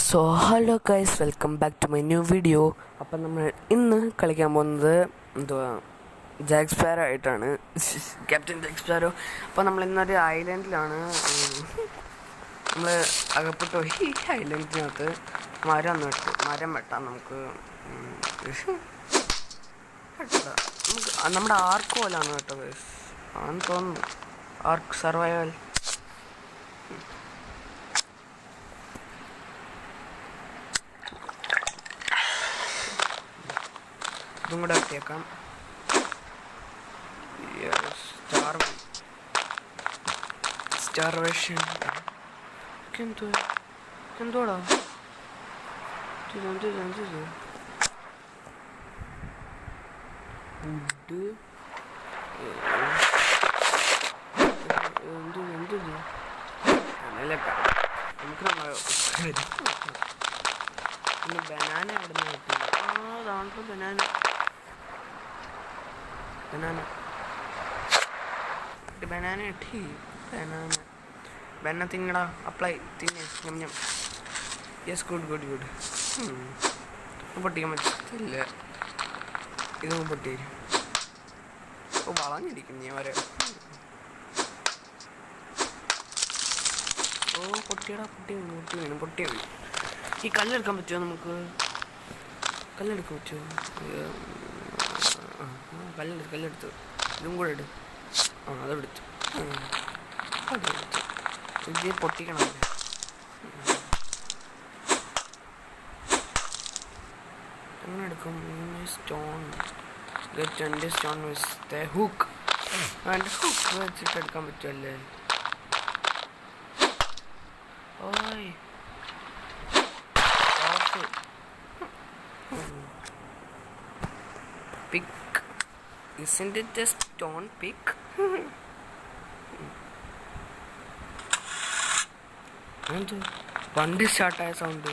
So hello guys, welcome back to my new video. അപ്പം നമ്മൾ ഇന്ന് കളിക്കാൻ പോകുന്നത് എന്തുവാ, ജാക്ക് സ്പാരോ ആയിട്ടാണ്, ക്യാപ്റ്റൻ ജാക്ക് സ്പാരോ. അപ്പോൾ നമ്മൾ ഇന്നൊരു ഐലൻഡിലാണ്. നമ്മൾ അകപ്പെട്ടു പോയി. ഈ ഐലൻഡിനകത്ത് മരം വെട്ടാം നമുക്ക്. നമ്മുടെ ആർക്ക് പോലാണ് കേട്ടോ ഗൈസ്, ആണെന്ന് തോന്നുന്നു. Ark survival. ഇതും കൂടെ വെട്ടിയേക്കാം. സ്റ്റാർവേഷൻ എന്തോടാ വുഡ് നമുക്ക് ബനാന അവിടെ നിന്ന് കിട്ടില്ല. അതാണല്ലോ ബനാന കിട്ടി. ബനാന തിന്നടാ, അപ്ലൈ തിന്നെ. Yes, good. പൊട്ടിക്കാൻ പറ്റില്ല. ഇതൊന്നും പൊട്ടി വരും. വളഞ്ഞിരിക്കും നീ വരെ. പൊട്ടി വീണു. ഈ കല്ലെടുക്കാൻ പറ്റുമോ നമുക്ക്? കല്ലെടുക്കാൻ പറ്റുമോ? കല്ലെടുത്ത് ഇതും കൂടെ ഇട്. അതെടുത്തു. ഇത് പൊട്ടിക്കണം. എങ്ങനെ എടുക്കും? സ്റ്റോൺ സ്റ്റോൺ ഹുക്ക് വെച്ചിട്ട് എടുക്കാൻ പറ്റുമല്ലേ? ഓയ് pick. Isn't it a stone pick? വണ്ടി സ്റ്റാർട്ടായ സൗണ്ട്.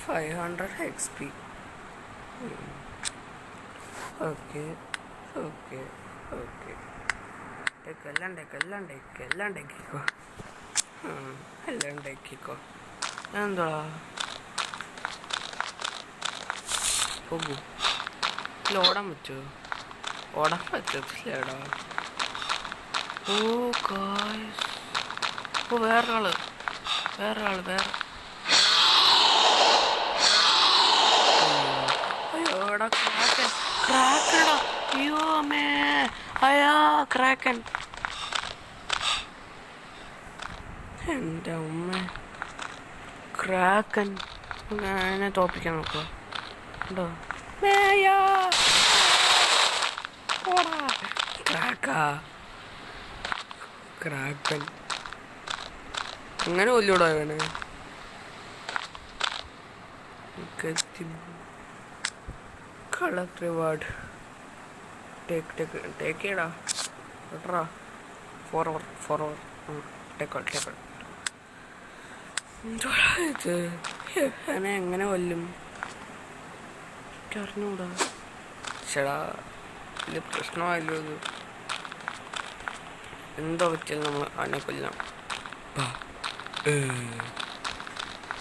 500 XP. ഓക്കെ എല്ലാം ഉണ്ടാക്കിക്കോ. എന്താ പോകും? ഓടാൻ പറ്റുമോ? ഓടാൻ പറ്റത്തില്ലടാ. വേറൊരാള് അയ്യോടാ, ക്രാക്കടാ. അയ്യോ മേ, ക്രാക്കൻ. എൻ്റെ ഉമ്മ, ക്രാക്കൻ. എന്നെ തോപ്പിക്കാൻ നോക്കുക ഉണ്ടോ? ക്രാക്കൻ അങ്ങനെ കൊല്ലൂടാ വേണേ. Collect reward. ടേക്ക് ചെയ്യടാ കേട്ടറാ. ഫോർവർ ടേക്കോൾ. എന്തോടാ ഇത്? എങ്ങനെ കൊല്ലും അറിഞ്ഞൂടാ. ചേടാ, ഇത് പ്രശ്നമായല്ലോ. ഇത് എന്തോ പറ്റിയാലും നമ്മൾ അവനെ കൊല്ലാം.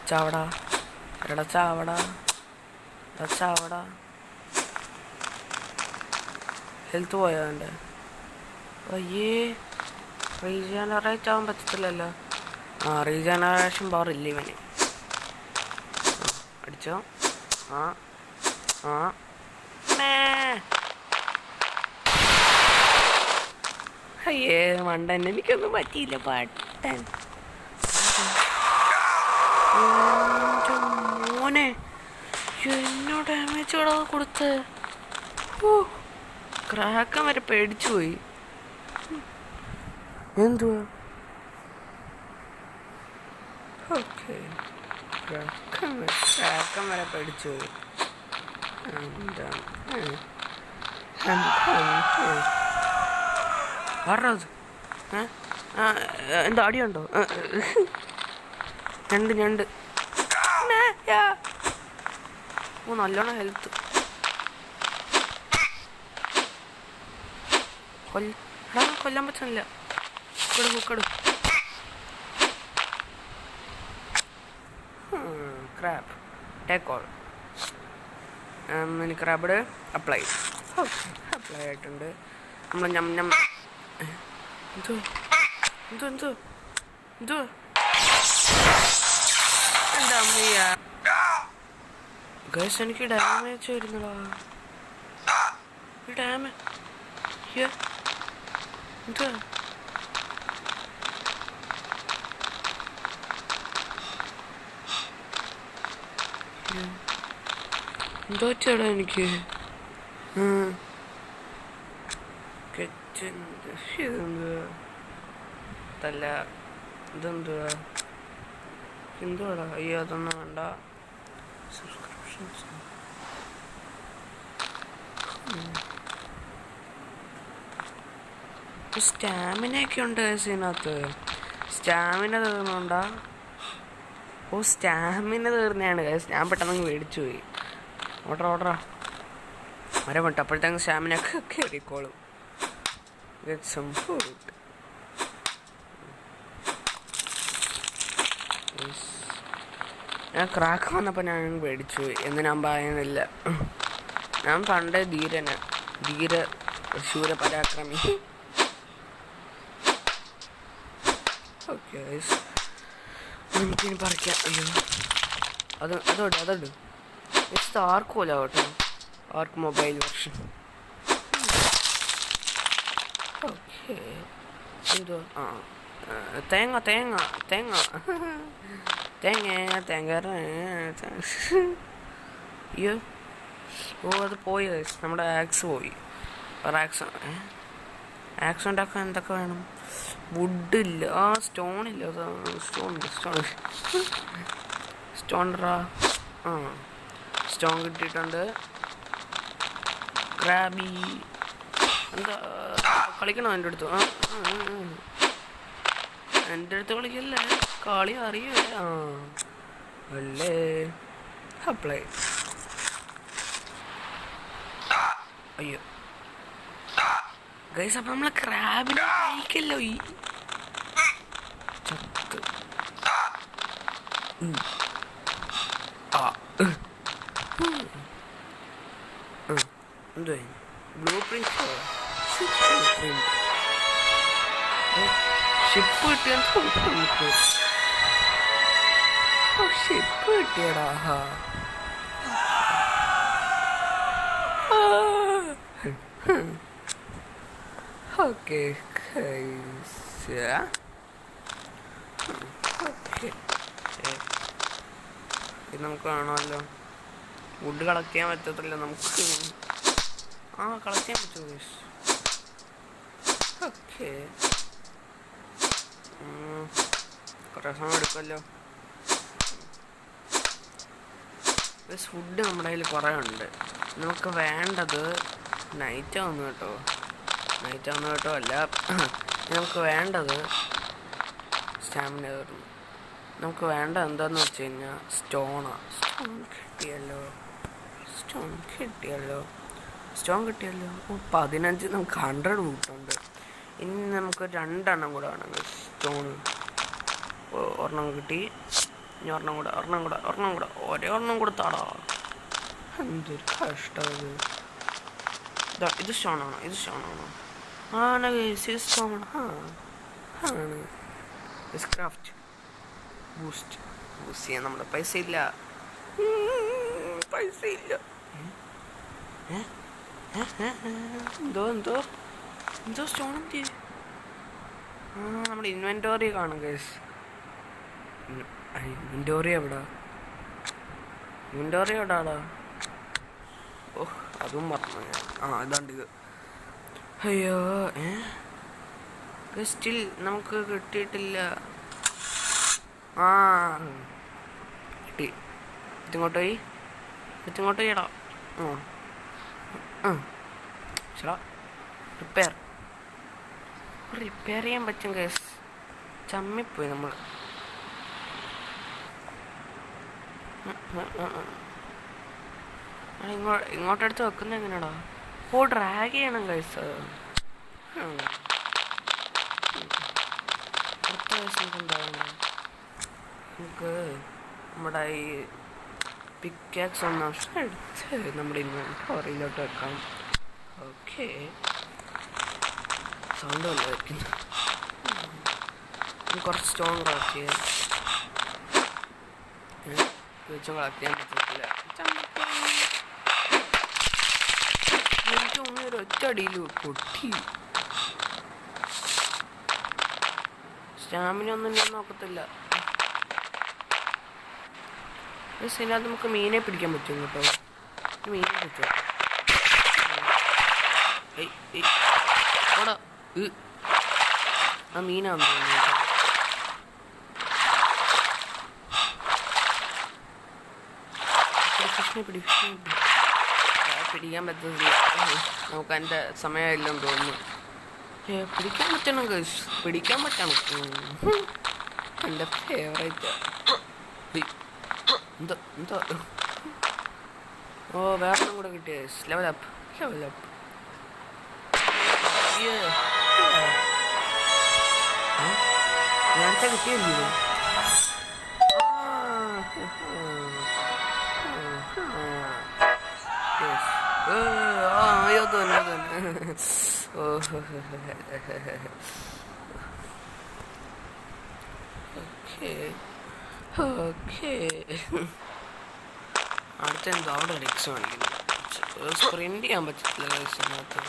ചാവടാ. ഹെൽത്ത് പോയോ അവൻ്റെ? അയ്യേ, റീജനറേറ്റ് ആവാൻ പറ്റത്തില്ലല്ലോ. റീജനറേഷൻ പവർ ഇല്ല ഇവന്. അടിച്ചോ. അയ്യേ മണ്ടൻ, എനിക്കൊന്നും പറ്റിയില്ല. പട്ടൻ മോനെ, എന്നോ ഡാമേജോടാ കൊടുത്ത്. ക്രാക്കൻ വരെ പേടിച്ചു പോയി. എന്തുവാ? ഓക്കെ, ക്രാക്കൻ വരെ പേടിച്ചു പോയി. എന്താ അടിയുണ്ടോ? ഞണ്ട്. നല്ലോണം ഹെൽത്ത്. കൊല്ലാൻ പറ്റുന്നില്ല. Crab take all. Mini crab apply. Apply ആയിട്ടുണ്ട്. നമ്മൾ ഞം ഞം എന്തോ എന്തോ എന്തോ എന്തോ എന്താ അമ്മയ്യ ഗൈസ്, എനിക്ക് ഡാമേജ് വരുന്നടാ. ഡാമേജ് എന്താ എന്തോ ചേടാ എനിക്ക്. ഇതല്ല ഇതെന്തുവാ എന്തുവാടാ? അയ്യോ അതൊന്നും വേണ്ട. സബ്സ്ക്രിപ്ഷൻസ് സ്റ്റാമിനയൊക്കെ ഉണ്ട് ഇതിനകത്ത്. സ്റ്റാമിന തീർന്നുണ്ടാ? ഓ സ്റ്റാമിന തീർന്നെയാണ് ഗൈസ്. ഞാൻ പെട്ടെന്ന് മേടിച്ചു പോയി. ഓർഡറാ മരം വിട്ടു. അപ്പോഴത്തേക്കും സ്റ്റാമിന ഒക്കെ കയറിക്കോളും. Get some food. ഞാൻ ക്രാക്ക് വന്നപ്പോൾ ഞാൻ മേടിച്ചു പോയി എന്ന് ഞാൻ പറയുന്നില്ല. ഞാൻ പണ്ടേ ധീര ശൂര പരാക്രമി. ഓക്കെ ഗൈസ്, നമുക്കിനി പറിക്കാം. അയ്യോ അതോട് ഇത് ആർക്കുമല്ല കേട്ടോ, ആർക്ക് മൊബൈൽ വെർഷൻ. ഓക്കെ എന്തോ തേങ്ങ അയ്യോ ഓ അത് പോയി. നമ്മുടെ ആക്സ് പോയി. ആക്സ് ഉണ്ടാക്കാൻ എന്തൊക്കെ വേണം? വുഡില്ല, സ്റ്റോണില്ല. സ്റ്റോൺറാ. സ്റ്റോൺ കിട്ടിയിട്ടുണ്ട്. ക്രാബി എന്താ കളിക്കണോ എൻ്റെ അടുത്ത്? എൻ്റെ അടുത്ത് കളിക്കല്ലേ, കളി അറിയേ. അല്ലേ അപ്ലൈ. അയ്യോ ഗൈസ്, അപ്പം നമ്മളെ ക്രാബിനെ കഴിക്കല്ലോ ഈ ചത്ത്. എന്തോ ബ്ലൂ പ്രിന്റ് ഷിപ്പ് കിട്ടിയ ഷിപ്പ് കിട്ടിയടാ. ഓക്കെ ഇത് നമുക്ക് കാണാമല്ലോ. വുഡ് കളക്ട് ചെയ്യാൻ പറ്റത്തില്ല നമുക്ക്. കളക്ട് ചെയ്യാൻ പറ്റുമോ? ഓക്കെ കുറേ സമയം എടുക്കുമല്ലോ. ഫുഡ് നമ്മുടെ കയ്യിൽ കുറേ ഉണ്ട്. നമുക്ക് വേണ്ടത് നൈറ്റ് ആവുന്നു കേട്ടോ അല്ല, നമുക്ക് വേണ്ടത് സ്റ്റാമിന തീർന്നു. നമുക്ക് വേണ്ട എന്താന്ന് വെച്ച് കഴിഞ്ഞാൽ സ്റ്റോൺ കിട്ടിയല്ലോ. 15 നമുക്ക് 100 കൂട്ടുണ്ട്. ഇനി നമുക്ക് 2 കൂടെ വേണം സ്റ്റോൺ. ഒരെണ്ണം കിട്ടി. ഇനി ഒരെണ്ണം കൂടെ ഒരെണ്ണം കൊടുത്താടാ. എന്തൊരു കഷ്ടം. ഇത് സ്റ്റോണാണോ? ആണ് സ്റ്റോൺ. ആണ് ക്രാഫ്റ്റ് ബൂസ്റ്റ് ചെയ്യാൻ നമ്മുടെ പൈസ ഇല്ല. എന്തോ സ്റ്റോൺ നമ്മുടെ ഇൻവെന്റോറി കാണും ഗൈസ്. ഇൻവെന്റോറി എവിടാടാ? ഓഹ് അതും മറന്നു ഞാൻ. ഇതാണ്ട് ഇത്. അയ്യോ സ്റ്റിൽ നമുക്ക് കിട്ടിയിട്ടില്ല. കിട്ടി. ഇതിങ്ങോട്ട് പോയിടാ. ചേടാ റിപ്പയർ ചെയ്യാൻ പറ്റും കേസ്. ചമ്മിപ്പോയി നമ്മൾ. ഇങ്ങോട്ടെടുത്ത് വെക്കുന്നത് എങ്ങനെയാടാ? ഡ്രാഗ് ചെയ്യണം കേസ്. അടുത്ത കേസ് നമുക്ക് എന്താണ്? നമുക്ക് നമ്മുടെ ഈ പിക്കാക്സ് ഒന്ന് എടുത്ത് നമ്മുടെ ഇൻവെന്ററിയിലോട്ട് വെക്കാം. ഓക്കെ, സൗണ്ട് വല്ല വയ്ക്കുന്നു. കുറച്ച് സ്റ്റോൺ കളക്ട് ചെയ്യാം. വെച്ചും കളക്ട് ചെയ്യാൻ പറ്റത്തില്ല. എനിക്ക് ഒരു ഒറ്റ അടിയിൽ പൊട്ടി. സ്റ്റാമിന ഒന്നും ഞാൻ നോക്കത്തില്ല. ഇതിനകത്ത് നമുക്ക് മീനെ പിടിക്കാൻ പറ്റും കേട്ടോ. മീനെ പിടിച്ചോ. ഓടാ, ആ മീനാന്ന് തോന്നുന്നു കേട്ടോ. പിടിക്കാൻ പറ്റത്തില്ല. നമുക്ക് അതിൻ്റെ സമയമില്ലെന്ന് തോന്നുന്നു. പിടിക്കാൻ പറ്റണം ഗൈസ്, പിടിക്കാൻ പറ്റണം. എൻ്റെ ഫേവറേറ്റ്. എന്താ ഓ, വേറെ കൂടെ കിട്ടിയ ലെവലപ്പ്. നേരത്തെ കിട്ടിയല്ലോ. അയ്യോ തന്നെ. ഓക്കെ, അടുത്തെന്തോ അവിടെ റിക്സ് കാണിക്കുന്നു. സ്പ്രിന്റ് ചെയ്യാൻ പറ്റത്തില്ല ഗൈസിനകത്ത്.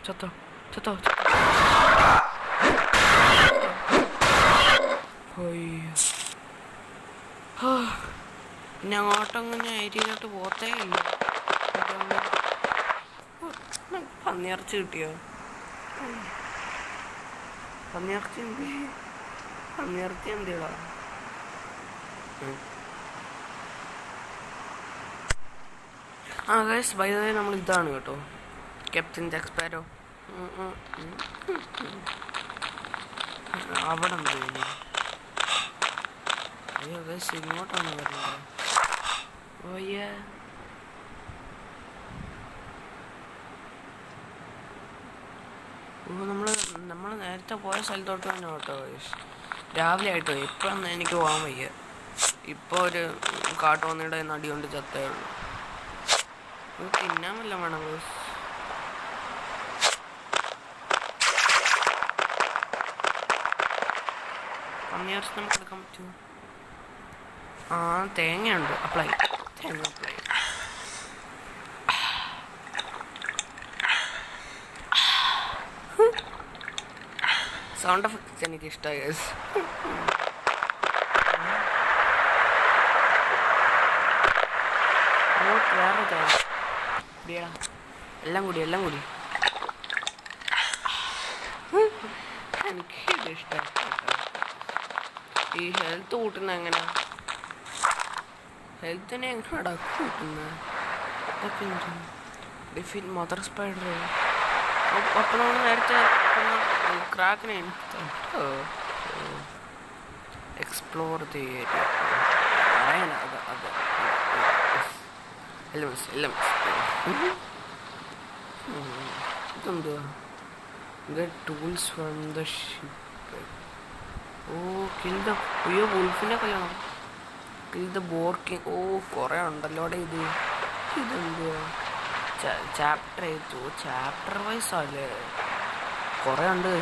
ചത്തോ. പിന്നെ അങ്ങോട്ടങ്ങനെ ഏരിയയിലോട്ട് പോത്തേ ഇല്ല. പന്നിയിറച്ചി കിട്ടിയോ? പന്നിയിറച്ചി എന്തിടാ? ഗൈസ്, ബൈ ദ വേ നമ്മൾ ഇതാണ് കേട്ടോ, ക്യാപ്റ്റൻ ജാക്ക് സ്പാരോ. അവിടെ എന്ത്? അയ്യോ ഗൈസ്, ഇങ്ങോട്ടാണ് വരുന്നത്. ഓയ്യേ, നമ്മൾ നേരത്തെ പോയ സ്ഥലത്തോട്ട് തന്നെ കേട്ടോ ഗൈസ്. രാവിലെ ആയിട്ടോ, ഇപ്പം എനിക്ക് പോകാൻ വയ്യ. ഇപ്പോൾ ഒരു കാട്ടുപന്നിയുടെ നടി കൊണ്ട് ചത്തേ ഉള്ളൂ. തിന്നാൻ വല്ല വേണം ഗൈസ്. പന്നിയിറച്ചി നമുക്ക് എടുക്കാൻ പറ്റുമോ? തേങ്ങയുണ്ട്. തേങ്ങ അപ്ലൈ. സൗണ്ട് എഫക്ട്സ് എനിക്ക് ഇഷ്ടമായി ഗൈസ്. വേറെ തേങ്ങ എല്ലാം കൂടി എനിക്ക് ഇത് ഇഷ്ടമായി. ഈ ഹെൽത്ത് കൂട്ടുന്ന എങ്ങനെ? ഹെൽത്തിനെ എങ്ങനെയാടാ കൂട്ടുന്നത്? ഇതൊക്കെ ഡിഫീറ്റ് മദർ സ്പൈഡർ. അപ്പം നമ്മൾ നേരത്തെ ക്രാക്കിനെ എക്സ്പ്ലോർ ദി ഏരിയ. ഇതെന്തുവാ? Get tools from the ship. Kill the... അയ്യോ, വുൾഫിനെ കൊല്ലണം. Kill the boar king. കുറേ ഉണ്ടല്ലോ ഇത്. ഇതെന്തുവാ? ചാപ്റ്റർ വൈസ് അല്ലേ? കുറേ ഉണ്ട്.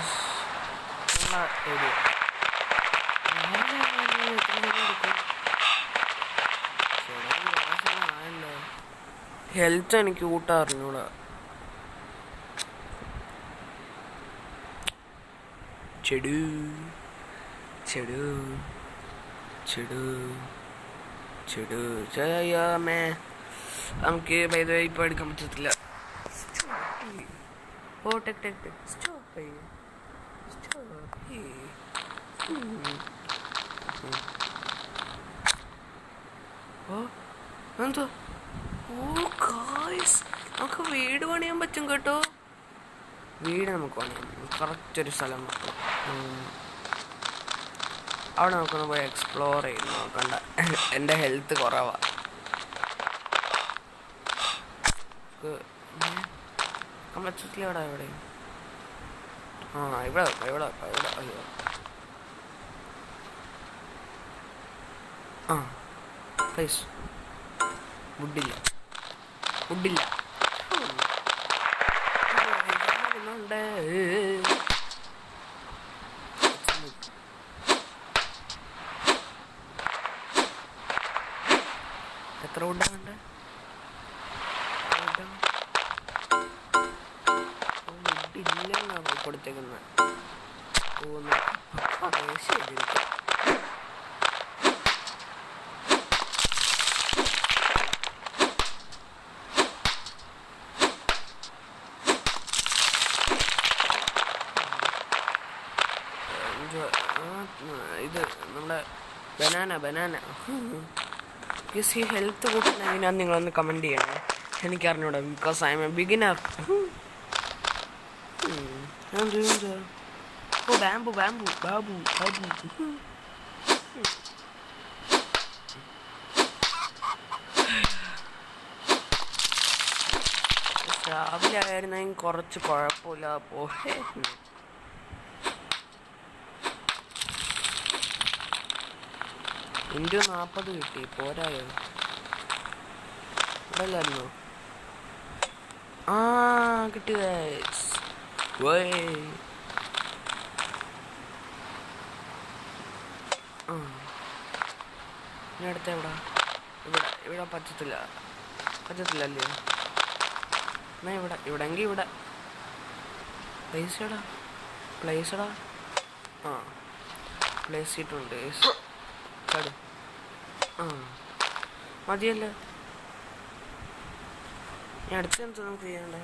ഹെൽത്ത് എനിക്ക് കൂട്ടാറിഞ്ഞൂടാ. ചെടു ചെടു ചെടു ചെടു ചെയ്യാമേ. നമുക്ക് ഇപ്പം എടുക്കാൻ പറ്റത്തില്ല. ഓ ടെക് ടെക് ടെക് സ്റ്റോപ്പ് സ്റ്റോപ്പ്. ഓ എന്തോ. ഓ ഗായ്സ്, നമുക്ക് വീട് പണിയാൻ പറ്റും കേട്ടോ. വീട് നമുക്ക് പണിയാം. കറക്റ്റ് ഒരു സ്ഥലം നോക്കാം. അവിടെ നമുക്കൊന്ന് പോയി എക്സ്പ്ലോർ ചെയ്ത് നോക്കണ്ട. എൻ്റെ ഹെൽത്ത് കുറവാണ്. നമ്മളെത്തി അവിടെ എവിടെ? ഇവിടെ ഇവിടെ ഇവിടെ. അയ്യോ പ്ലീസ്. വുഡില്ല. എത്ര വുഡാണ്? വുഡില്ലെന്നാണ് കൊടുത്തേക്കുന്നത്. ഇത് നമ്മുടെ ബനാന ഈ ഹെൽത്ത് കൂട്ടുന്ന എങ്ങനെയാന്ന് നിങ്ങളൊന്ന് കമൻറ്റ് ചെയ്യണേ. എനിക്കറിഞ്ഞൂടാ, because I am a beginner. ഓ ബാബു രാവിലെ ആയിരുന്നെങ്കിൽ കുറച്ച് കുഴപ്പമില്ല. പോഹേ ഇൻഡു 40 കിട്ടി. പോരായോ? ഇതല്ലായിരുന്നോ? കിട്ടി ഗൈസ്. ഇനി അടുത്ത എവിടെ? ഇവിടെ പറ്റത്തില്ലല്ലേ? എന്നാ ഇവിടെങ്കിൽ ഇവിടെ പ്ലേസ് പ്ലേസ് ഇട്ടുണ്ട്. മതിയല്ലോ. ഇനി അടുത്ത് എന്താ നമുക്ക് ചെയ്യണ്ടേ?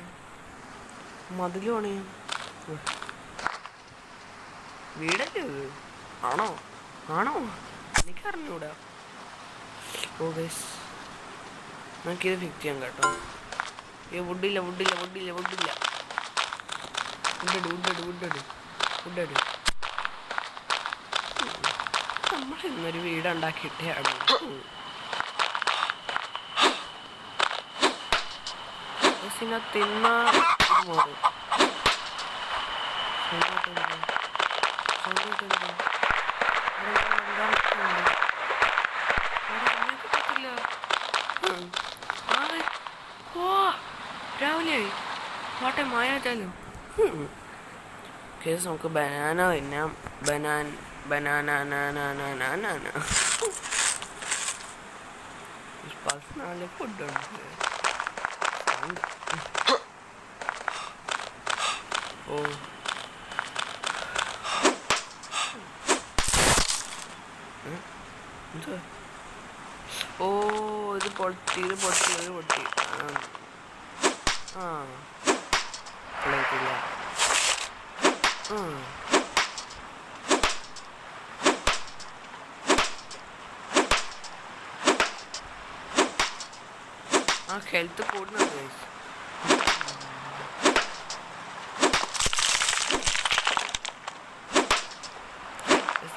മതില് പണിയാം. വീടല്ലേ ഇത്? ആണോ എനിക്കറിഞ്ഞൂടാ. ഓ ഗൈസ്, നമുക്കിത് ഫിക്സ് ചെയ്യാം കേട്ടോ. വുഡില്ല. നമ്മൾ ഇന്നൊരു വീടുണ്ടാക്കിയിട്ടേ ആണ്. തിന്ന രാവിലെ വാട്ടെ മായാച്ചാലും കേസ്. നമുക്ക് ബനാന തിന്നാം. ബനാന നല്ല ഫുഡുണ്ട്. ഇത് പൊട്ടി. പൊളിയിട്ടില്ല. ഹെൽത്ത് കൂടുന്നുണ്ട്.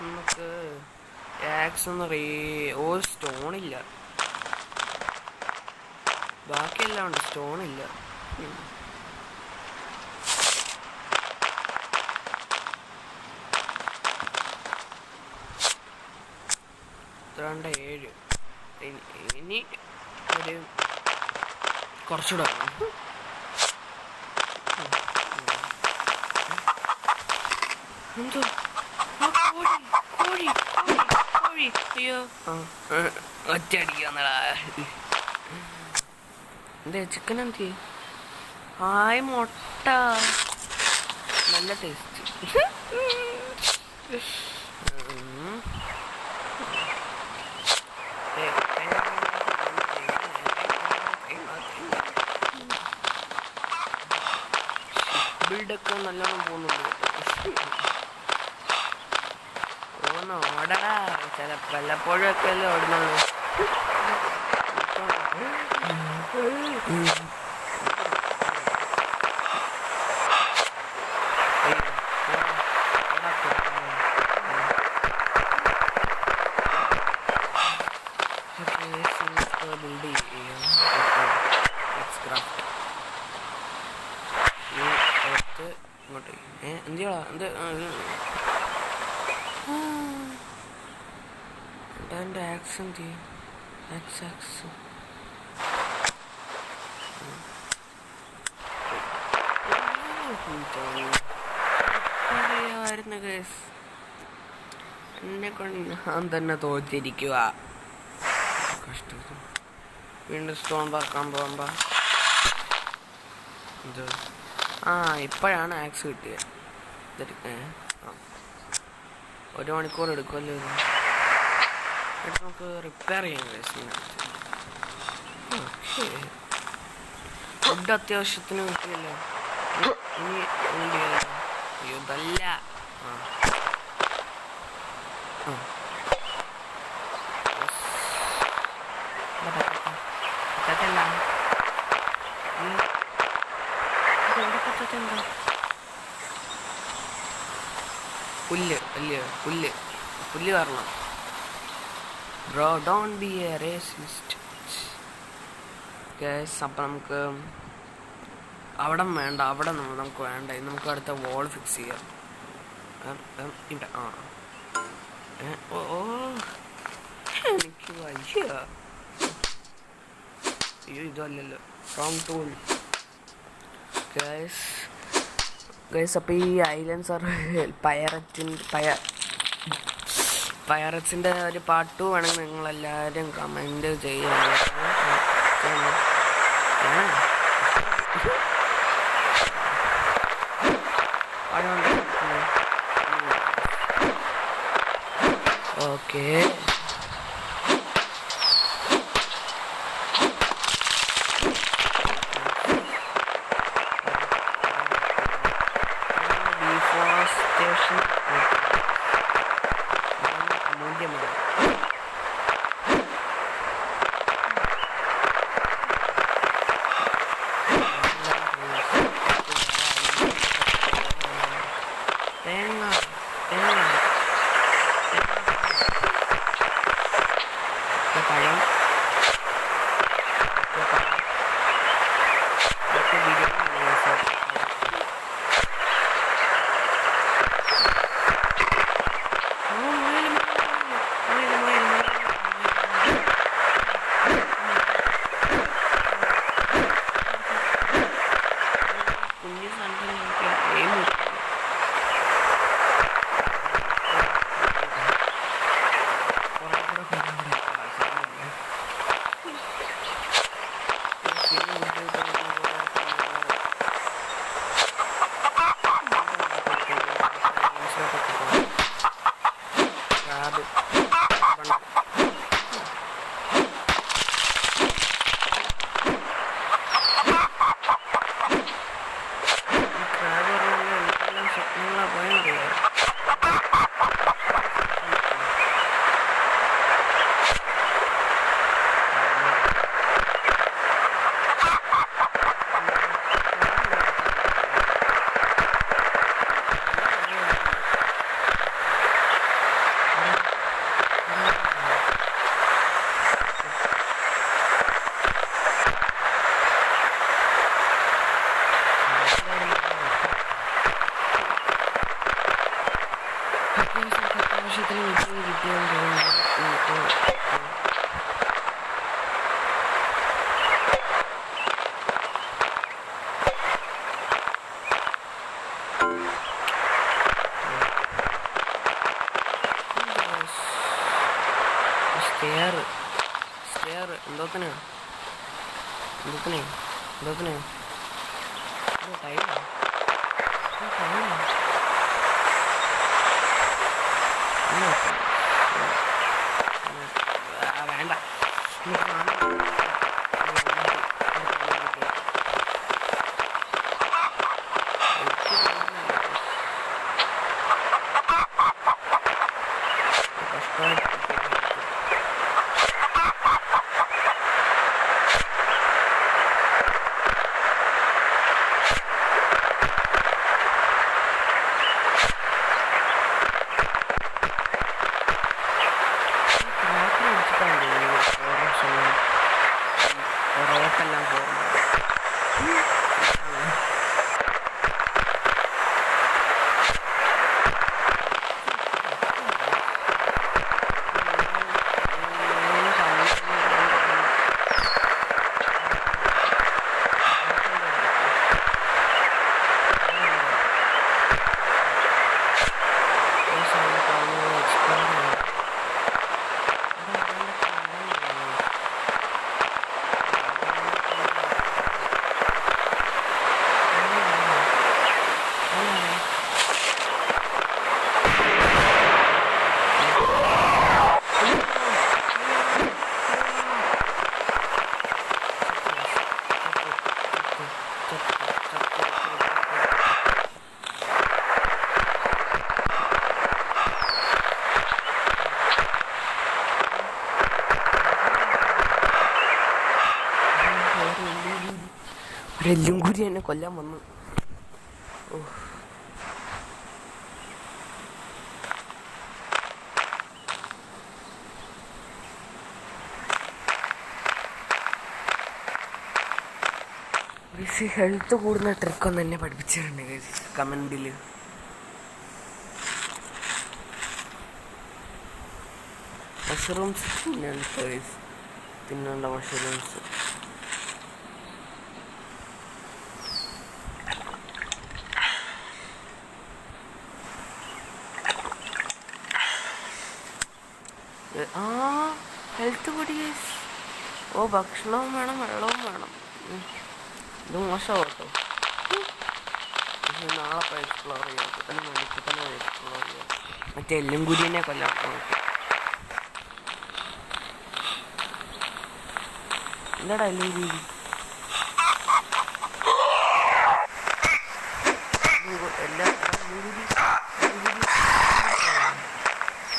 നമുക്ക് ആക്സ് ഒരു സ്റ്റോണില്ല. ബാക്കിയെല്ലാം ഉണ്ട്, സ്റ്റോണില്ല. എത്രണ്ട് 7. ഇനി ഒരു കുറച്ചുകൂടെ എന്തോ അയ്യോ ഒറ്റയടിക്കാന്നടാ. എന്തേ ചിക്കൻ എന്തി? ഹായ് മുട്ട, നല്ല ടേസ്റ്റ്. ബിൽഡൊക്കെ നല്ലോണം പോകുന്നുണ്ട്. ഓടടാ, വല്ലപ്പോഴും ഒക്കെ അല്ലേ ഓടുന്നുള്ളൂ. എൻ്റെ ആക്സ് എന്ത് ചെയ്യും? എന്നെ കൊണ്ട് ഞാൻ തന്നെ തോറ്റിരിക്കുക. കഷ്ടം. വീണ്ടും സ്റ്റോൺ പറക്കാൻ പോകുമ്പോ ഇപ്പോഴാണ് ആക്സ് കിട്ടിയത്. 1 മണിക്കൂർ എടുക്കുമല്ലോ ഇത്. നമുക്ക് റിപ്പയർ ചെയ്യാൻ ഫുഡ് അത്യാവശ്യത്തിന് കിട്ടിയല്ലോ. ഇനി ഇതല്ല പുല്ല് കാരണം. Bro don't be A racist guys. അപ്പം നമുക്ക് അവിടെ വേണ്ട, അവിടെ നമുക്ക് വേണ്ട. ഇനി നമുക്ക് അടുത്ത വോൾ ഫിക്സ് ചെയ്യാം. ഇവിടെ എനിക്ക് വയ്യ. അയ്യോ ഇതല്ലല്ലോ റോങ് ടൂൾ ഗൈസ്. അപ്പോൾ ഈ ഐലൻഡ്സ് ആർ പൈററ്റ്സിൻ്റെ ഒരു പാർട്ട് 2 വേണമെങ്കിൽ നിങ്ങളെല്ലാവരും കമൻറ്റ് ചെയ്യാം. ഓക്കെ ഡിഫോറസ്റ്റേഷൻ മൂല്യമാണ്. പഴം കുഞ്ഞു സാധനം സ്റ്റെയർ എന്തോത്തിനാ ടൈമാ വേണ്ട റോക്കെല്ലാം പോകുന്നത് എല്ലും കൂടി എന്നെ കൊല്ലാൻ വന്നു. ഹെൽത്ത് കൂടുന്ന ട്രിക്കൊന്നും എന്നെ പഠിപ്പിച്ചിട്ടുണ്ട് കമൻറ്റിൽ. Mushrooms തിന്നേണ്ട mushrooms. ഹെൽത്ത് കൂടി. ഭക്ഷണവും വേണം വെള്ളവും വേണം. ഇത് മോശമാണ് കേട്ടോ. പക്ഷെ നാളെ പോയി എക്സ്പ്ലോർ ചെയ്യാം. മണിക്കൂർ തന്നെ പോയി എക്സ്പ്ലോർ ചെയ്യാം. മറ്റേ എല്ലും കൂടി തന്നെ കൊല്ലാം. എന്താടാ എല്ലും കൂടി?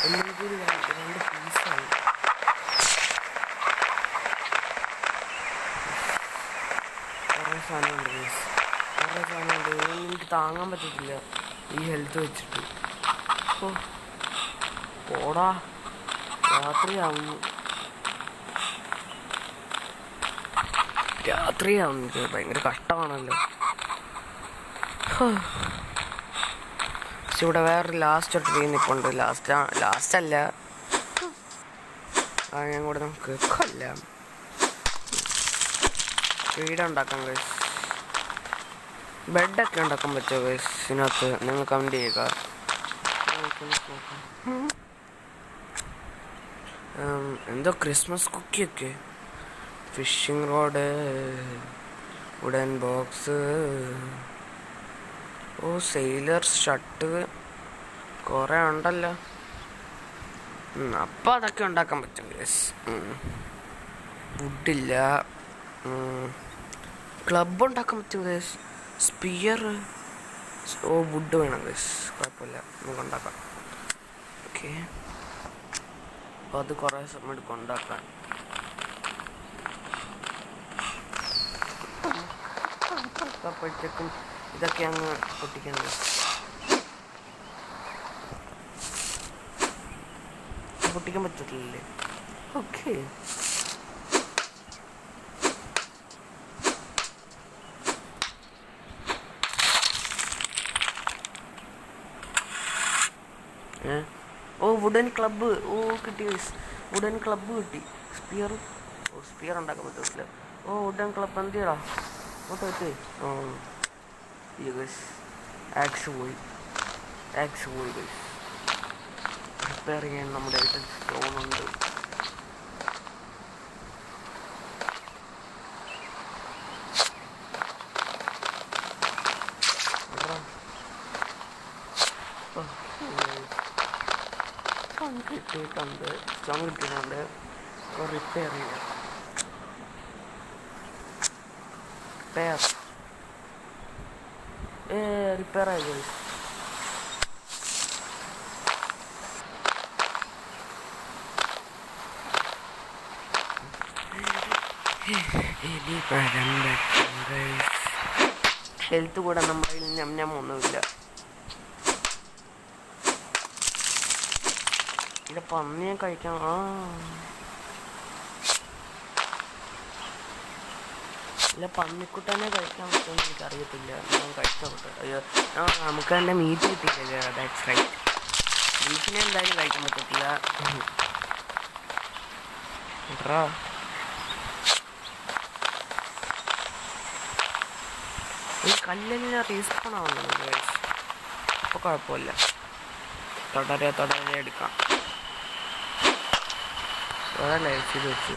എല്ലും കൂടി 2 പീസായി. കുറേ സാധനമുണ്ട്. എനിക്ക് താങ്ങാൻ പറ്റത്തില്ല ഈ ഹെൽത്ത് വെച്ചിട്ട്. പോടാ, രാത്രിയാവുന്നു. എനിക്ക് ഭയങ്കര കഷ്ടമാണല്ലോ. പക്ഷെ ഇവിടെ വേറൊരു ലാസ്റ്റ് ട്രീ നിൽപ്പുണ്ട്. ലാസ്റ്റ് അല്ല, ഞാൻ കൂടെ നമുക്ക് കൊല്ലാം. വീടുണ്ടാക്കാം ഗൈസ്. ബെഡൊക്കെ ഉണ്ടാക്കാൻ പറ്റുമോ ഗൈസ് ഇതിനകത്ത്? നിങ്ങൾ കമൻറ്റ് ചെയ്യുക. എന്തോ ക്രിസ്മസ് കുക്കിയൊക്കെ. Fishing rod, wooden box, sailor shirt, കുറേ ഉണ്ടല്ലോ. അപ്പം അതൊക്കെ ഉണ്ടാക്കാൻ പറ്റും ഗൈസ്. വുഡില്ല. ക്ലബ് ഉണ്ടാക്കാൻ പറ്റും ഗൈസ്. സ്പിയർ. വുഡ് വേണം ഗൈസ്. കുഴപ്പമില്ല, നമുക്ക് ഉണ്ടാക്കാം. ഓക്കെ, അപ്പോൾ അത് കുറേ സമയം എടുക്കും ഉണ്ടാക്കാൻ. അപ്പോഴത്തേക്കും ഇതൊക്കെ അങ്ങ് പൊട്ടിക്കണം. പൊട്ടിക്കാൻ പറ്റത്തില്ലേ? Okay, wooden club. കിട്ടി ഗൈസ്, വുഡൻ ക്ലബ്ബ് കിട്ടി. സ്പിയർ ഉണ്ടാക്കാൻ പറ്റത്തില്ല. വുഡൻ ക്ലബ്ബ് എന്തിയടാ? പറ്റേ. ഗൈസ്, ആക്സ് പോയി ഗൈസ്. റിപ്പയർ ചെയ്യാൻ നമ്മുടെ സ്റ്റോൺ ഉണ്ട്. കിട്ടിയിട്ടുണ്ട്, സ്റ്റോൺ കിട്ടിയിട്ടുണ്ട്. റിപ്പയർ ചെയ്യാം. റിപ്പയർ ആയി. ഹെൽത്ത് കൂടെ നമ്മളിൽ ഞമ്മൊന്നുമില്ല. ഇത് പന്നിയെ കഴിക്കാം. ഇല്ല, പന്നിക്കുട്ടനെ കഴിക്കാൻ പറ്റുമെന്ന് എനിക്കറിയത്തില്ല. ഞാൻ കഴിച്ചോട്ടെ. അയ്യോ, നമുക്ക് തന്നെ മീറ്റ് കിട്ടിയില്ല. That's right. ബീഫിനെ എന്തായാലും കഴിക്കാൻ പറ്റത്തില്ല. ഈ കല്ലെല്ലാം റീസ്പോൺ ആവുന്നുണ്ട്. അപ്പോൾ കുഴപ്പമില്ല, തുടരെ എടുക്കാം. ലൈഫ് ചെയ്ത് വെച്ചു.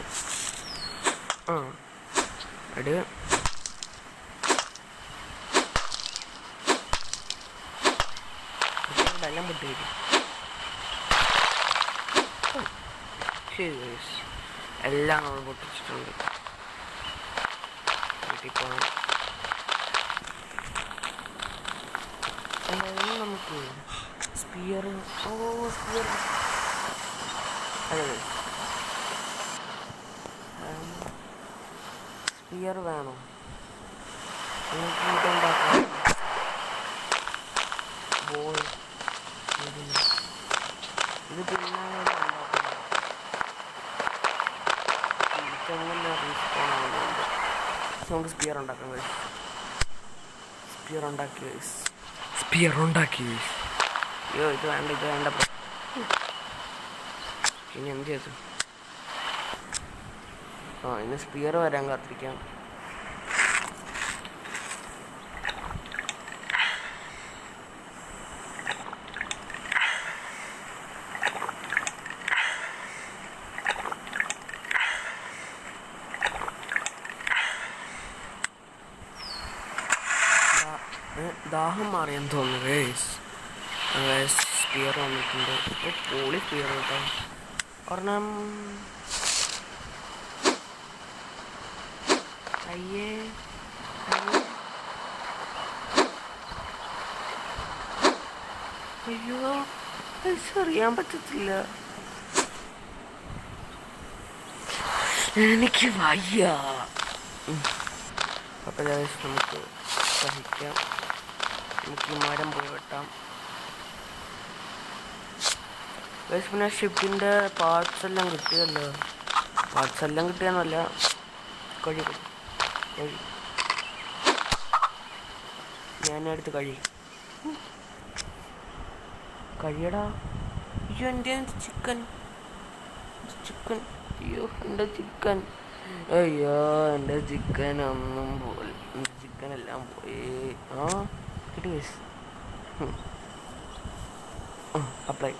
എല്ലാം പൊട്ടിയിരിക്കും. എല്ലാം നമ്മൾ പൊട്ടിച്ചിട്ടുണ്ട്. വീട്ടിൽ പോകാൻ നമുക്ക് സ്പിയർ അതെ, സ്പിയർ വേണം. ഇതുണ്ടാക്കാം. ബോൾ ഇത് പിന്നെ നമുക്ക് സ്പിയർ ഉണ്ടാക്കാം. സ്പിയർ ഉണ്ടാക്കി. അയ്യോ, ഇത് വേണ്ട. ഇനി എന്ത് ചെയ്തു? ഇന്ന് സ്പിയർ വരാൻ കാത്തിരിക്കാം. ദാഹം മാറിയെന്ന് തോന്നുന്നു. സ്പിയർ വന്നിട്ടുണ്ട്. പോളി സ്പിയർ കേട്ടോ. ഒരെണ്ണം. അയ്യോ, അറിയാൻ പറ്റത്തില്ല. എനിക്ക് വയ്യ. അപ്പം നമുക്ക് സഹിക്കാം. നമുക്ക് ഈ മരം പോയി വെട്ടാം. പിന്നെ ഷിപ്പിൻ്റെ പാർട്സ് എല്ലാം കിട്ടിയല്ലോ. പാർട്സ് എല്ലാം കിട്ടിയെന്നല്ല, കഴി ഞാനടുത്ത് കഴിയടാ. അയ്യോ, എൻ്റെ ചിക്കൻ. അയ്യോ, എൻ്റെ ചിക്കൻ. എൻ്റെ ചിക്കൻ ഒന്നും പോയി. ചിക്കനെല്ലാം പോയി. കിട്ടി. അപ്ലൈ.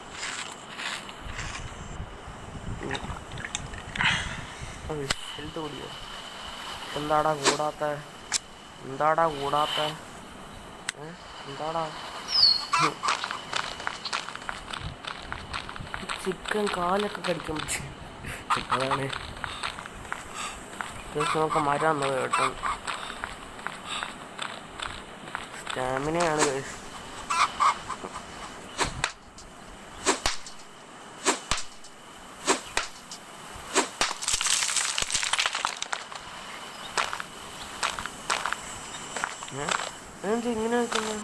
ഹെൽത്ത് കൂടിയോ? എന്താടാ കൂടാത്ത? എന്താടാ ചിക്കൻ കാലൊക്കെ കടിക്കാൻ പറ്റും. അതാണ് നമുക്ക് മരം കേട്ടോ. സ്റ്റാമിനയാണ് ഗൈസ്. എന്താ ഇങ്ങനെ വെക്കുന്നത്?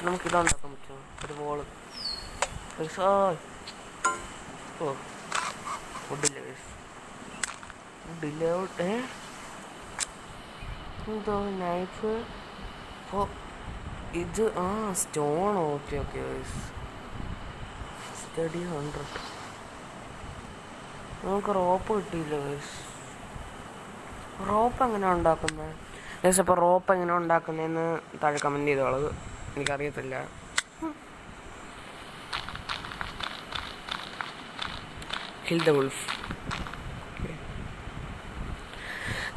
നമുക്കിതുണ്ടാക്കാൻ പറ്റുമോ? ഒരു ബോള്. ഫുഡില്ല. എന്തോ നൈഫ്. ഇത് സ്റ്റോൺ. ഓക്കെ. സ്റ്റഡി 100. നമുക്ക് റോപ്പ് കിട്ടിയില്ല ഗൈസ്. റോപ്പ് എങ്ങനെയാണ് ഉണ്ടാക്കുന്നത് ഗൈസ്? അപ്പോൾ റോപ്പ് എങ്ങനെയാണ് ഉണ്ടാക്കുന്നതെന്ന് താഴെ കമൻറ്റ് ചെയ്തോളൂ. എനിക്കറിയത്തില്ല. Kill the wolf.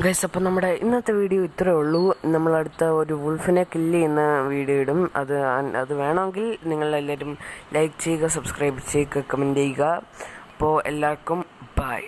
ഗൈസ്, അപ്പോൾ നമ്മുടെ ഇന്നത്തെ വീഡിയോ ഇത്രയേ ഉള്ളൂ. നമ്മളടുത്ത ഒരു വുൾഫിനെ കില്ല് ചെയ്യുന്ന വീഡിയോ ഇടും. അത് വേണമെങ്കിൽ നിങ്ങളെല്ലാവരും ലൈക്ക് ചെയ്യുക, സബ്സ്ക്രൈബ് ചെയ്യുക, കമൻറ്റ് ചെയ്യുക. അപ്പോൾ എല്ലാവർക്കും ബൈ.